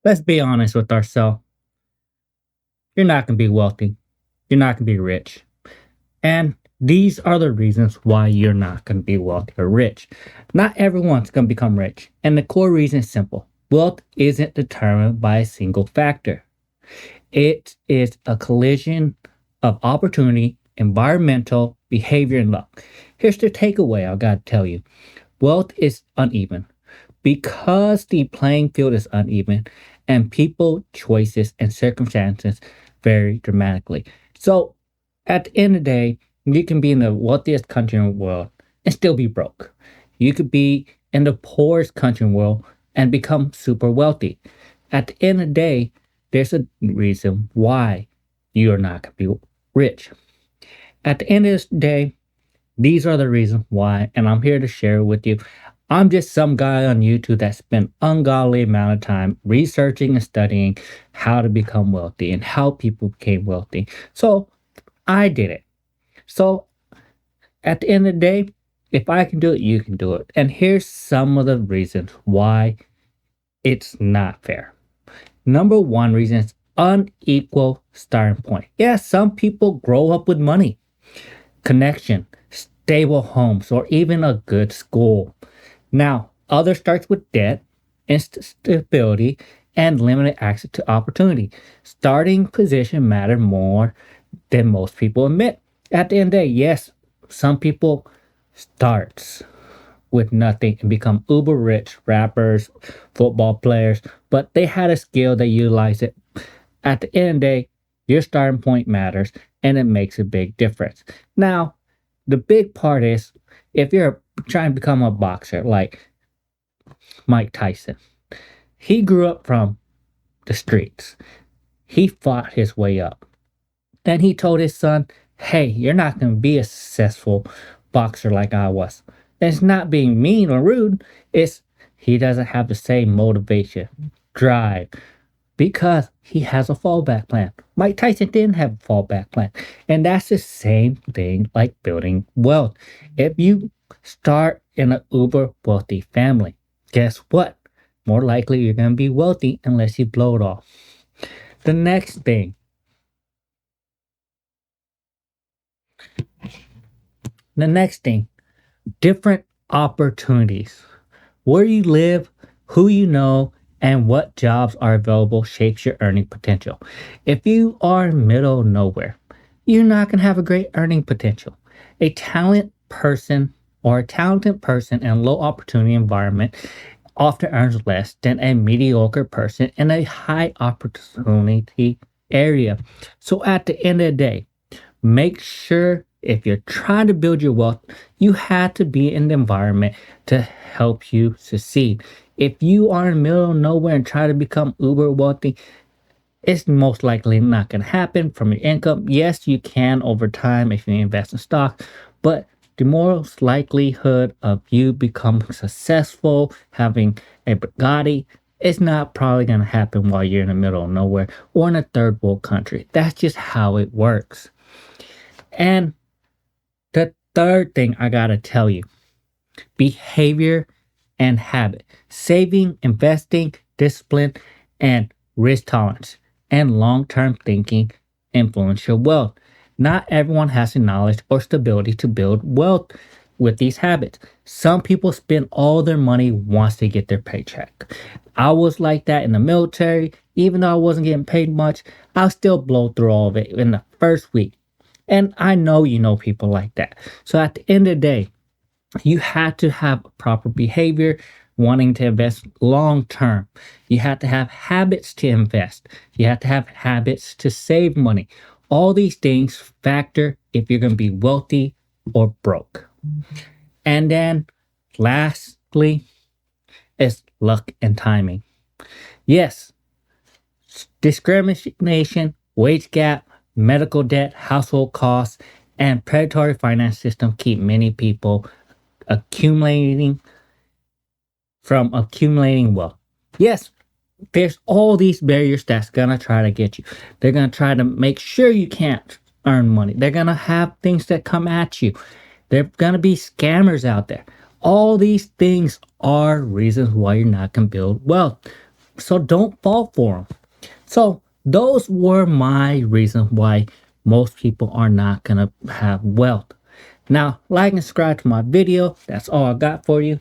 Let's be honest with ourselves. You're not going to be wealthy. You're not going to be rich. And these are the reasons why you're not going to be wealthy or rich. Not everyone's going to become rich. And the core reason is simple. Wealth isn't determined by a single factor. It is a collision of opportunity, environmental, behavior, and luck. Here's the takeaway I got to tell you. Wealth is uneven. Because the playing field is uneven and people, choices, and circumstances vary dramatically. So, at the end of the day, you can be in the wealthiest country in the world and still be broke. You could be in the poorest country in the world and become super wealthy. At the end of the day, there's a reason why you're not going to be rich. At the end of the day, these are the reasons why, and I'm here to share with you. I'm just some guy on YouTube that spent ungodly amount of time researching and studying how to become wealthy and how people became wealthy. So I did it. So at the end of the day, if I can do it, you can do it. And here's some of the reasons why it's not fair. Number one reason is unequal starting point. Yes, some people grow up with money, connection, stable homes, or even a good school. Now, others starts with debt, instability, and limited access to opportunity. Starting position matter more than most people admit. At the end of the day, yes, some people starts with nothing and become uber rich rappers, football players, but they had a skill, they utilize it. At the end of the day, your starting point matters and it makes a big difference. Now, the big part is if you're trying to become a boxer like Mike Tyson, he grew up from the streets. He fought his way up. Then he told his son, hey, you're not going to be a successful boxer like I was. And it's not being mean or rude, it's he doesn't have the same motivation, drive, because he has a fallback plan. Mike Tyson didn't have a fallback plan. And that's the same thing like building wealth. If you start in an uber wealthy family, guess what? More likely you're going to be wealthy unless you blow it off. The next thing, the next thing, different opportunities. Where you live, who you know, and what jobs are available shapes your earning potential. If you are middle of nowhere, you're not going to have a great earning potential. A talent person or a talented person in a low opportunity environment often earns less than a mediocre person in a high opportunity area. So at the end of the day, make sure if you're trying to build your wealth, you have to be in the environment to help you succeed. If you are in the middle of nowhere and try to become uber wealthy, it's most likely not going to happen from your income. Yes, you can over time if you invest in stock, but the most likelihood of you becoming successful, having a Bugatti, it's not probably going to happen while you're in the middle of nowhere or in a third world country. That's just how it works. And the third thing I gotta tell you, behavior and habit, saving, investing, discipline, and risk tolerance, and long term thinking influence your wealth. Not everyone has the knowledge or stability to build wealth with these habits. Some people spend all their money once they get their paycheck. I was like that in the military. Even though I wasn't getting paid much, I'll still blow through all of it in the first week. And I know you know people like that. So at the end of the day, you have to have proper behavior, wanting to invest long term. You have to have habits to invest. You have to have habits to save money. All these things factor if you're going to be wealthy or broke. And then lastly is luck and timing. Yes, discrimination, wage gap, medical debt, household costs, and predatory finance system keep many people accumulating accumulating wealth. Yes, there's all these barriers that's gonna try to get you. They're gonna try to make sure you can't earn money. They're gonna have things that come at you. There're gonna be scammers out there. All these things are reasons why you're not gonna build wealth. So don't fall for them. So those were my reasons why most people are not going to have wealth. Now, like and subscribe to my video. That's all I got for you.